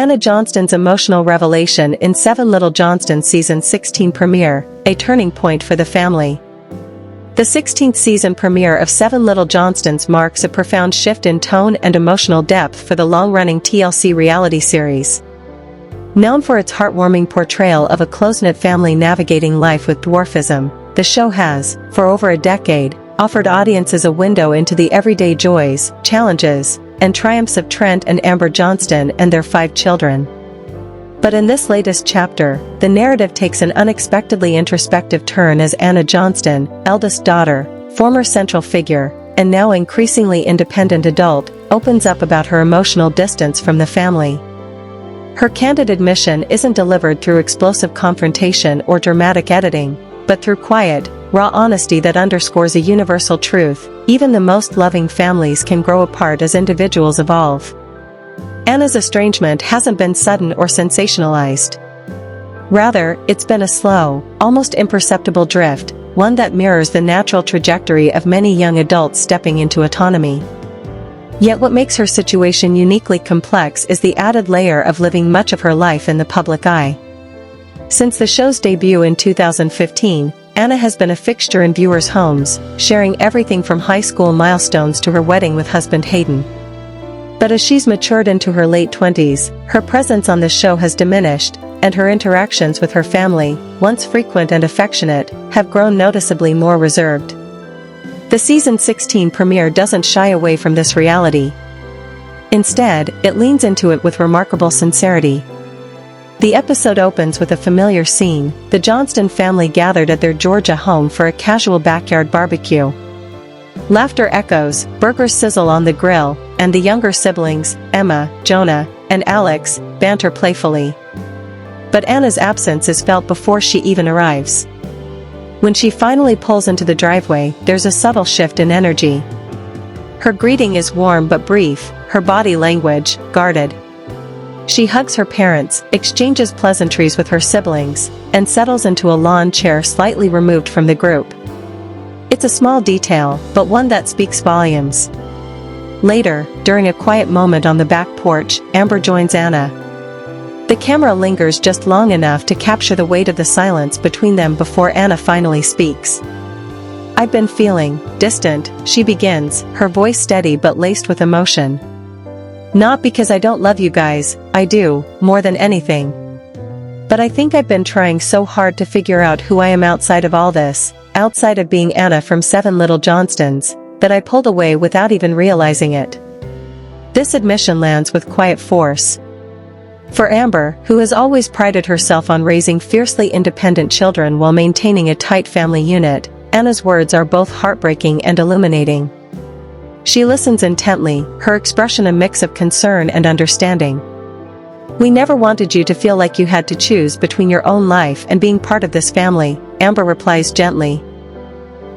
Anna Johnston's emotional revelation in Little Johnston Season 16 premiere, a turning point for the family. The 16th season premiere of Little Johnstons marks a profound shift in tone and emotional depth for the long-running TLC reality series. Known for its heartwarming portrayal of a close-knit family navigating life with dwarfism, the show has, for over a decade, offered audiences a window into the everyday joys, challenges, and triumphs of Trent and Amber Johnston and their 5 children. But in this latest chapter, the narrative takes an unexpectedly introspective turn as Anna Johnston, eldest daughter, former central figure, and now increasingly independent adult, opens up about her emotional distance from the family. Her candid admission isn't delivered through explosive confrontation or dramatic editing, but through quiet, raw honesty that underscores a universal truth: even the most loving families can grow apart as individuals evolve. Anna's estrangement hasn't been sudden or sensationalized. Rather, it's been a slow, almost imperceptible drift, one that mirrors the natural trajectory of many young adults stepping into autonomy. Yet what makes her situation uniquely complex is the added layer of living much of her life in the public eye. Since the show's debut in 2015, Anna has been a fixture in viewers' homes, sharing everything from high school milestones to her wedding with husband Hayden. But as she's matured into her late 20s, her presence on the show has diminished, and her interactions with her family, once frequent and affectionate, have grown noticeably more reserved. The season 16 premiere doesn't shy away from this reality. Instead, it leans into it with remarkable sincerity. The episode opens with a familiar scene: the Johnston family gathered at their Georgia home for a casual backyard barbecue. Laughter echoes, burgers sizzle on the grill, and the younger siblings, Emma, Jonah, and Alex, banter playfully. But Anna's absence is felt before she even arrives. When she finally pulls into the driveway, there's a subtle shift in energy. Her greeting is warm but brief, her body language, guarded. She hugs her parents, exchanges pleasantries with her siblings, and settles into a lawn chair slightly removed from the group. It's a small detail, but one that speaks volumes. Later, during a quiet moment on the back porch, Amber joins Anna. The camera lingers just long enough to capture the weight of the silence between them before Anna finally speaks. "I've been feeling distant," she begins, her voice steady but laced with emotion. "Not because I don't love you guys, I do, more than anything. But I think I've been trying so hard to figure out who I am outside of all this, outside of being Anna from Little Johnstons, that I pulled away without even realizing it." This admission lands with quiet force. For Amber, who has always prided herself on raising fiercely independent children while maintaining a tight family unit, Anna's words are both heartbreaking and illuminating. She listens intently, her expression a mix of concern and understanding. "We never wanted you to feel like you had to choose between your own life and being part of this family," Amber replies gently.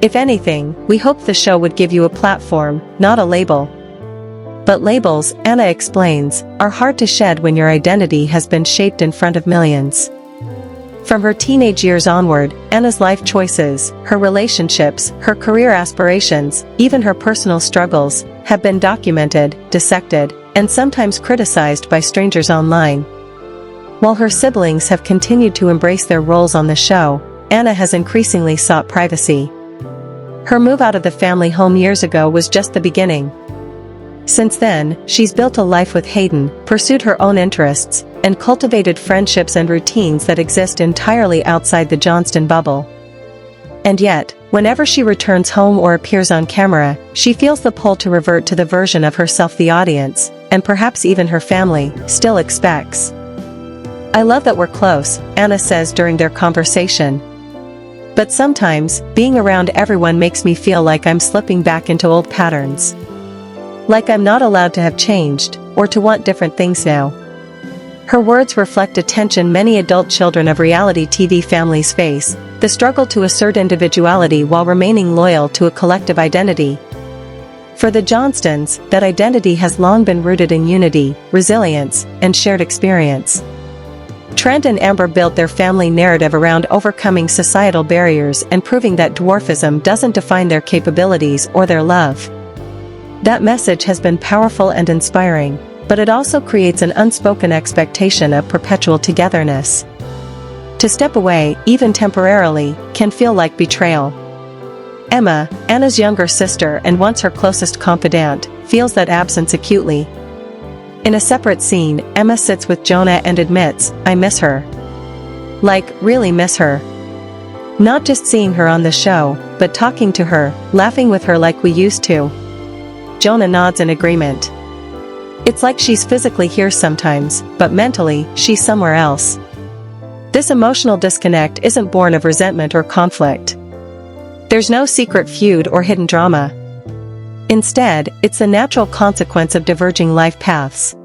"If anything, we hoped the show would give you a platform, not a label." But labels, Anna explains, are hard to shed when your identity has been shaped in front of millions. From her teenage years onward, Anna's life choices, her relationships, her career aspirations, even her personal struggles, have been documented, dissected, and sometimes criticized by strangers online. While her siblings have continued to embrace their roles on the show, Anna has increasingly sought privacy. Her move out of the family home years ago was just the beginning. Since then, she's built a life with Hayden, pursued her own interests, and cultivated friendships and routines that exist entirely outside the Johnston bubble. And yet, whenever she returns home or appears on camera, she feels the pull to revert to the version of herself the audience, and perhaps even her family, still expects. "I love that we're close," Anna says during their conversation. "But sometimes, being around everyone makes me feel like I'm slipping back into old patterns. Like I'm not allowed to have changed, or to want different things now." Her words reflect a tension many adult children of reality TV families face: the struggle to assert individuality while remaining loyal to a collective identity. For the Johnstons, that identity has long been rooted in unity, resilience, and shared experience. Trent and Amber built their family narrative around overcoming societal barriers and proving that dwarfism doesn't define their capabilities or their love. That message has been powerful and inspiring, but it also creates an unspoken expectation of perpetual togetherness. To step away, even temporarily, can feel like betrayal. Emma, Anna's younger sister and once her closest confidant, feels that absence acutely. In a separate scene, Emma sits with Jonah and admits, "I miss her." Like, really miss her. Not just seeing her on the show, but talking to her, laughing with her like we used to. Jonah nods in agreement. It's like she's physically here sometimes, but mentally, she's somewhere else. This emotional disconnect isn't born of resentment or conflict. There's no secret feud or hidden drama. Instead, it's a natural consequence of diverging life paths.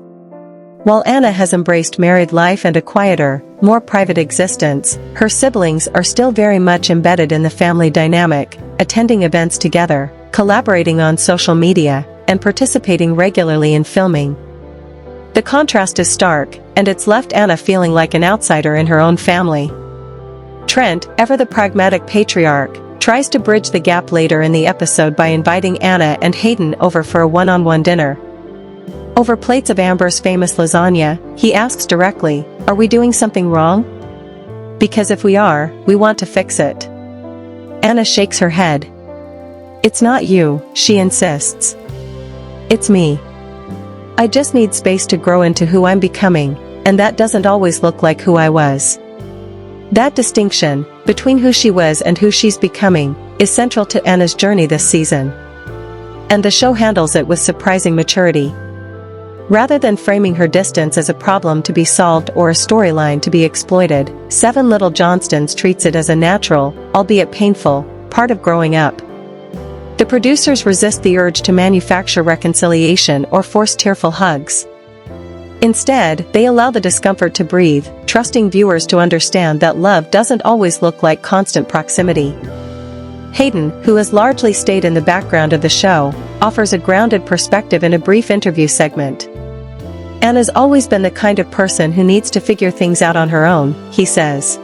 While Anna has embraced married life and a quieter, more private existence, her siblings are still very much embedded in the family dynamic, attending events together, collaborating on social media, and participating regularly in filming. The contrast is stark, and it's left Anna feeling like an outsider in her own family. Trent, ever the pragmatic patriarch, tries to bridge the gap later in the episode by inviting Anna and Hayden over for a one-on-one dinner. Over plates of Amber's famous lasagna, he asks directly, "Are we doing something wrong? Because if we are, we want to fix it." Anna shakes her head. "It's not you," she insists. "It's me. I just need space to grow into who I'm becoming, and that doesn't always look like who I was." That distinction, between who she was and who she's becoming, is central to Anna's journey this season. And the show handles it with surprising maturity. Rather than framing her distance as a problem to be solved or a storyline to be exploited, Seven Little Johnstons treats it as a natural, albeit painful, part of growing up. The producers resist the urge to manufacture reconciliation or force tearful hugs. Instead, they allow the discomfort to breathe, trusting viewers to understand that love doesn't always look like constant proximity. Hayden, who has largely stayed in the background of the show, offers a grounded perspective in a brief interview segment. "Anna's always been the kind of person who needs to figure things out on her own," he says.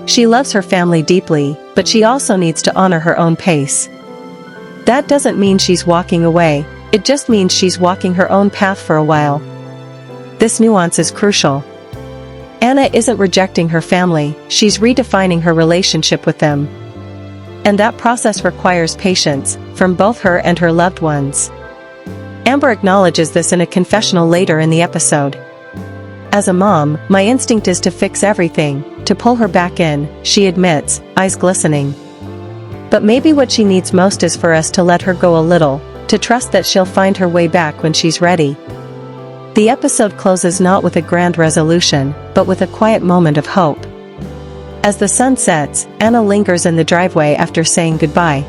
"She loves her family deeply, but she also needs to honor her own pace. That doesn't mean she's walking away, it just means she's walking her own path for a while." This nuance is crucial. Anna isn't rejecting her family, she's redefining her relationship with them. And that process requires patience, from both her and her loved ones. Amber acknowledges this in a confessional later in the episode. "As a mom, my instinct is to fix everything, to pull her back in," she admits, eyes glistening. "But maybe what she needs most is for us to let her go a little, to trust that she'll find her way back when she's ready." The episode closes not with a grand resolution, but with a quiet moment of hope. As the sun sets, Anna lingers in the driveway after saying goodbye.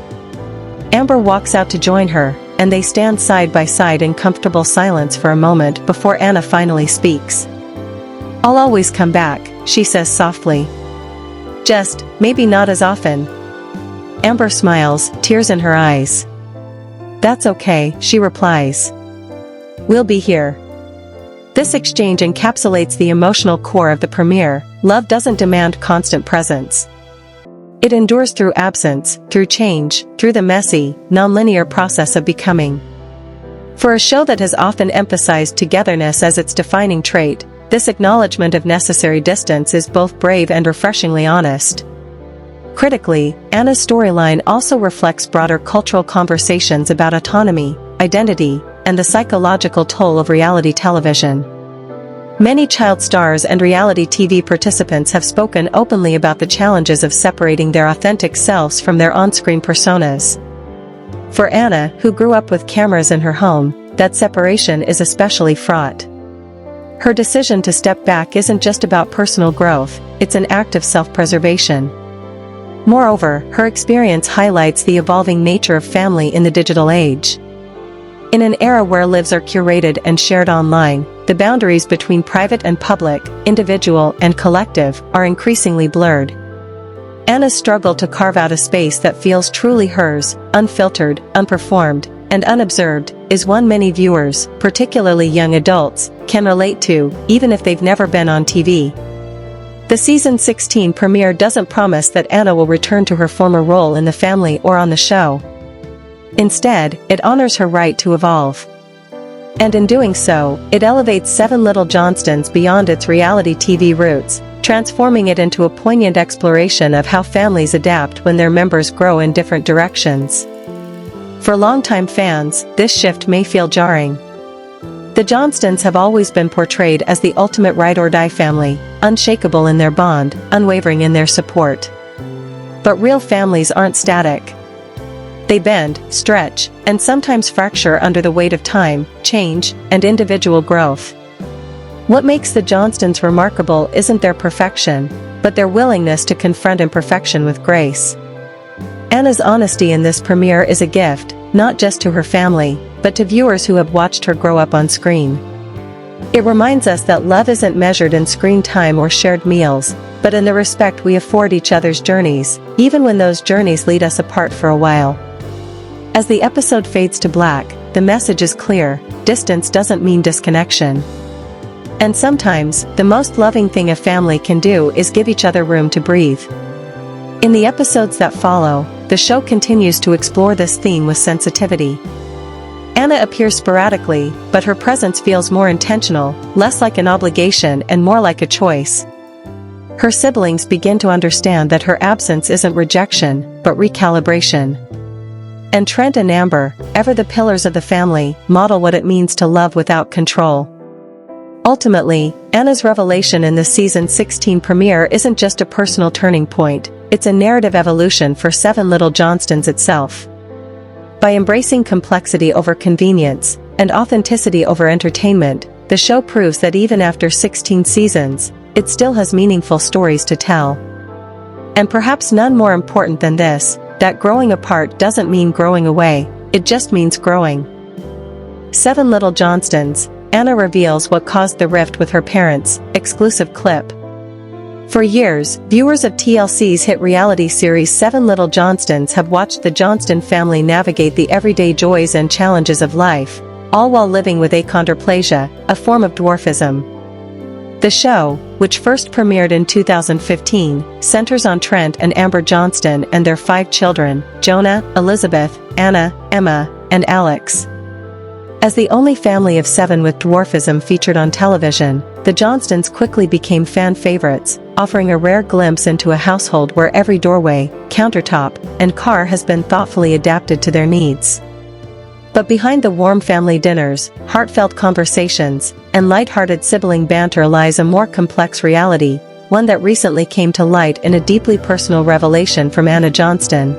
Amber walks out to join her, and they stand side by side in comfortable silence for a moment before Anna finally speaks. "I'll always come back," she says softly. "Just, maybe not as often." Amber smiles, tears in her eyes. "That's okay," she replies. "We'll be here." This exchange encapsulates the emotional core of the premiere. Love doesn't demand constant presence. It endures through absence, through change, through the messy, non-linear process of becoming. For a show that has often emphasized togetherness as its defining trait, this acknowledgement of necessary distance is both brave and refreshingly honest. Critically, Anna's storyline also reflects broader cultural conversations about autonomy, identity, and the psychological toll of reality television. Many child stars and reality TV participants have spoken openly about the challenges of separating their authentic selves from their on-screen personas. For Anna, who grew up with cameras in her home, that separation is especially fraught. Her decision to step back isn't just about personal growth, it's an act of self-preservation. Moreover, her experience highlights the evolving nature of family in the digital age. In an era where lives are curated and shared online, the boundaries between private and public, individual and collective, are increasingly blurred. Anna's struggle to carve out a space that feels truly hers, unfiltered, unperformed, and unobserved, is one many viewers, particularly young adults, can relate to, even if they've never been on TV. The season 16 premiere doesn't promise that Anna will return to her former role in the family or on the show. Instead, it honors her right to evolve. And in doing so, it elevates Seven Little Johnstons beyond its reality TV roots, transforming it into a poignant exploration of how families adapt when their members grow in different directions. For longtime fans, this shift may feel jarring. The Johnstons have always been portrayed as the ultimate ride-or-die family, unshakable in their bond, unwavering in their support. But real families aren't static. They bend, stretch, and sometimes fracture under the weight of time, change, and individual growth. What makes the Johnstons remarkable isn't their perfection, but their willingness to confront imperfection with grace. Anna's honesty in this premiere is a gift, not just to her family, but to viewers who have watched her grow up on screen. It reminds us that love isn't measured in screen time or shared meals, but in the respect we afford each other's journeys, even when those journeys lead us apart for a while. As the episode fades to black, the message is clear: distance doesn't mean disconnection. And sometimes, the most loving thing a family can do is give each other room to breathe. In the episodes that follow, the show continues to explore this theme with sensitivity. Anna appears sporadically, but her presence feels more intentional, less like an obligation and more like a choice. Her siblings begin to understand that her absence isn't rejection, but recalibration. And Trent and Amber, ever the pillars of the family, model what it means to love without control. Ultimately, Anna's revelation in the season 16 premiere isn't just a personal turning point, it's a narrative evolution for Seven Little Johnstons itself. By embracing complexity over convenience, and authenticity over entertainment, the show proves that even after 16 seasons, it still has meaningful stories to tell. And perhaps none more important than this, that growing apart doesn't mean growing away, it just means growing. Seven Little Johnstons, Anna reveals what caused the rift with her parents, exclusive clip. For years, viewers of TLC's hit reality series Seven Little Johnstons have watched the Johnston family navigate the everyday joys and challenges of life, all while living with achondroplasia, a form of dwarfism. The show, which first premiered in 2015, centers on Trent and Amber Johnston and their 5 children, Jonah, Elizabeth, Anna, Emma, and Alex. As the only family of 7 with dwarfism featured on television, the Johnstons quickly became fan favorites, offering a rare glimpse into a household where every doorway, countertop, and car has been thoughtfully adapted to their needs. But behind the warm family dinners, heartfelt conversations, and light-hearted sibling banter lies a more complex reality, one that recently came to light in a deeply personal revelation from Anna Johnston.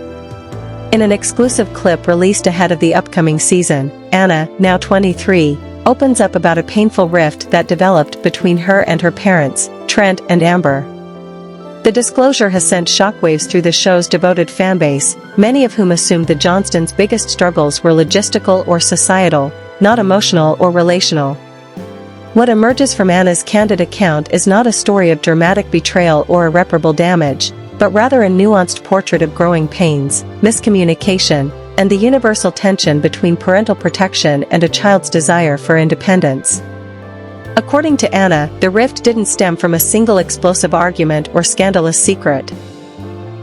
In an exclusive clip released ahead of the upcoming season, Anna, now 23, opens up about a painful rift that developed between her and her parents, Trent and Amber. The disclosure has sent shockwaves through the show's devoted fanbase, many of whom assumed the Johnstons' biggest struggles were logistical or societal, not emotional or relational. What emerges from Anna's candid account is not a story of dramatic betrayal or irreparable damage, but rather a nuanced portrait of growing pains, miscommunication, and the universal tension between parental protection and a child's desire for independence. According to Anna, the rift didn't stem from a single explosive argument or scandalous secret.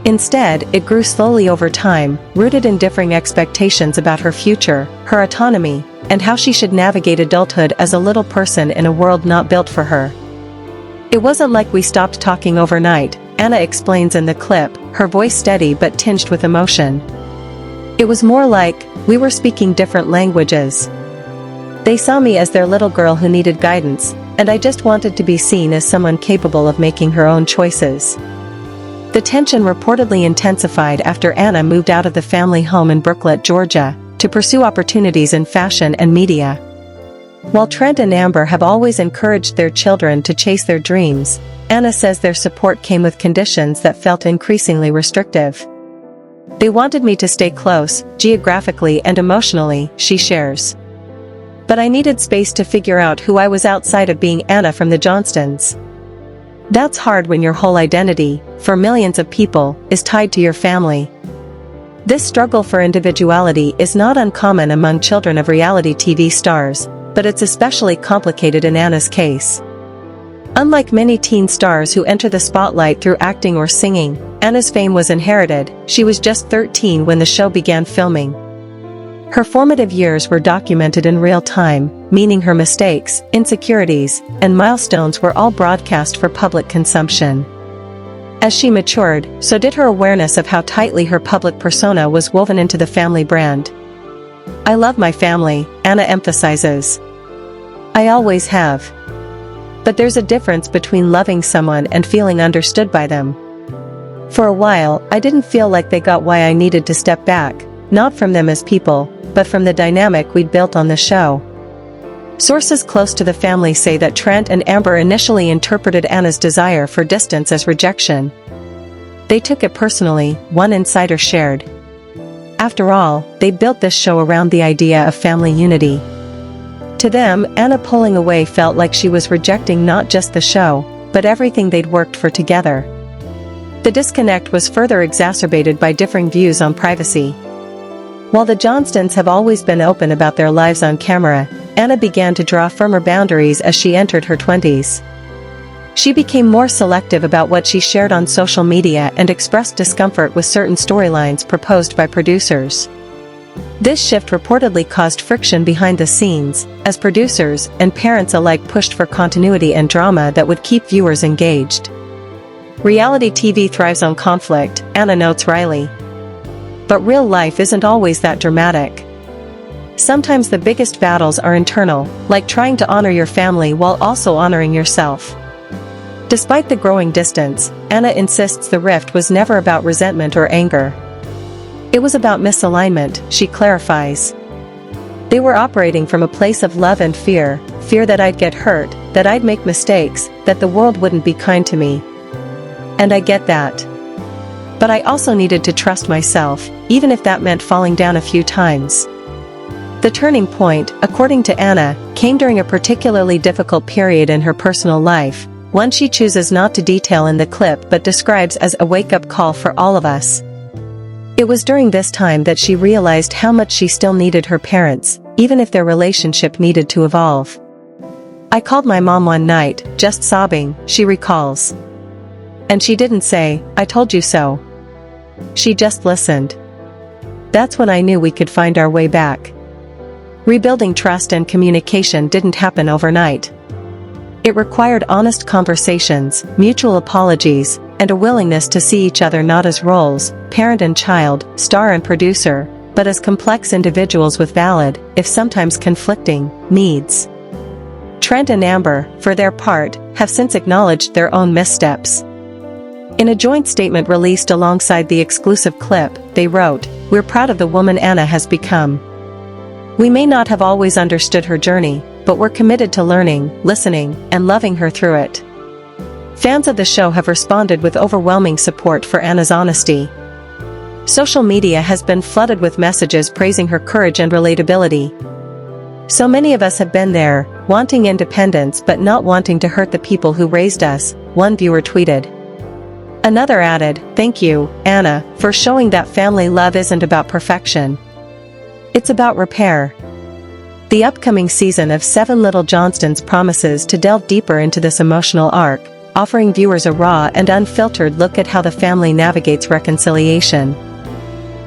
Instead, it grew slowly over time, rooted in differing expectations about her future, her autonomy, and how she should navigate adulthood as a little person in a world not built for her. It wasn't like we stopped talking overnight, Anna explains in the clip, her voice steady but tinged with emotion. It was more like, we were speaking different languages. They saw me as their little girl who needed guidance, and I just wanted to be seen as someone capable of making her own choices. The tension reportedly intensified after Anna moved out of the family home in Brooklet, Georgia, to pursue opportunities in fashion and media. While Trent and Amber have always encouraged their children to chase their dreams, Anna says their support came with conditions that felt increasingly restrictive. They wanted me to stay close, geographically and emotionally, she shares. But I needed space to figure out who I was outside of being Anna from the Johnstons. That's hard when your whole identity, for millions of people, is tied to your family. This struggle for individuality is not uncommon among children of reality TV stars, but it's especially complicated in Anna's case. Unlike many teen stars who enter the spotlight through acting or singing, Anna's fame was inherited. She was just 13 when the show began filming. Her formative years were documented in real time, meaning her mistakes, insecurities, and milestones were all broadcast for public consumption. As she matured, so did her awareness of how tightly her public persona was woven into the family brand. "I love my family," Anna emphasizes. "I always have. But there's a difference between loving someone and feeling understood by them. For a while, I didn't feel like they got why I needed to step back, not from them as people, but from the dynamic we'd built on the show." Sources close to the family say that Trent and Amber initially interpreted Anna's desire for distance as rejection. They took it personally, one insider shared. After all, they built this show around the idea of family unity. To them, Anna pulling away felt like she was rejecting not just the show, but everything they'd worked for together. The disconnect was further exacerbated by differing views on privacy. While the Johnstons have always been open about their lives on camera, Anna began to draw firmer boundaries as she entered her 20s. She became more selective about what she shared on social media and expressed discomfort with certain storylines proposed by producers. This shift reportedly caused friction behind the scenes, as producers and parents alike pushed for continuity and drama that would keep viewers engaged. "Reality TV thrives on conflict," Anna notes wryly. But real life isn't always that dramatic. Sometimes the biggest battles are internal, like trying to honor your family while also honoring yourself. Despite the growing distance, Anna insists the rift was never about resentment or anger. It was about misalignment, she clarifies. They were operating from a place of love and fear that I'd get hurt, that I'd make mistakes, that the world wouldn't be kind to me. And I get that. But I also needed to trust myself, even if that meant falling down a few times. The turning point, according to Anna, came during a particularly difficult period in her personal life, one she chooses not to detail in the clip but describes as a wake-up call for all of us. It was during this time that she realized how much she still needed her parents, even if their relationship needed to evolve. "I called my mom one night, just sobbing," she recalls. "And she didn't say, 'I told you so.' She just listened. That's when I knew we could find our way back." Rebuilding trust and communication didn't happen overnight. It required honest conversations, mutual apologies, and a willingness to see each other not as roles, parent and child, star and producer, but as complex individuals with valid, if sometimes conflicting, needs. Trent and Amber, for their part, have since acknowledged their own missteps. In a joint statement released alongside the exclusive clip, they wrote, "We're proud of the woman Anna has become. We may not have always understood her journey, but we're committed to learning, listening, and loving her through it." Fans of the show have responded with overwhelming support for Anna's honesty. Social media has been flooded with messages praising her courage and relatability. "So many of us have been there, wanting independence but not wanting to hurt the people who raised us," one viewer tweeted. Another added, "Thank you, Anna, for showing that family love isn't about perfection. It's about repair." The upcoming season of 7 Little Johnstons promises to delve deeper into this emotional arc, offering viewers a raw and unfiltered look at how the family navigates reconciliation.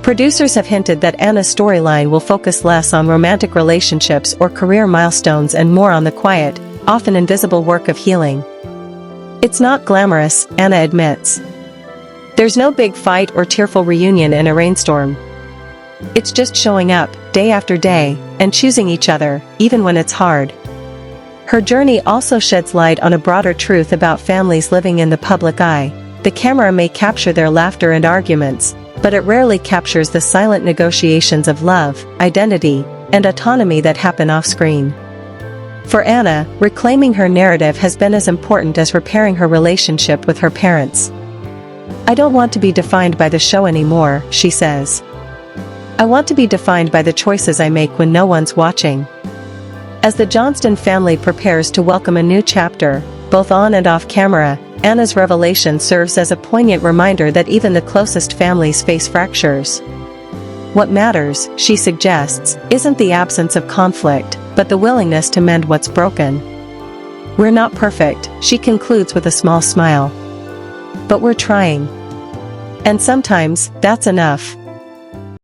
Producers have hinted that Anna's storyline will focus less on romantic relationships or career milestones and more on the quiet, often invisible work of healing. "It's not glamorous," Anna admits. "There's no big fight or tearful reunion in a rainstorm. It's just showing up, day after day, and choosing each other, even when it's hard." Her journey also sheds light on a broader truth about families living in the public eye. The camera may capture their laughter and arguments, but it rarely captures the silent negotiations of love, identity, and autonomy that happen off-screen. For Anna, reclaiming her narrative has been as important as repairing her relationship with her parents. "I don't want to be defined by the show anymore," she says. "I want to be defined by the choices I make when no one's watching." As the Johnston family prepares to welcome a new chapter, both on and off camera, Anna's revelation serves as a poignant reminder that even the closest families face fractures. What matters, she suggests, isn't the absence of conflict, but the willingness to mend what's broken. "We're not perfect," she concludes with a small smile. "But we're trying. And sometimes, that's enough."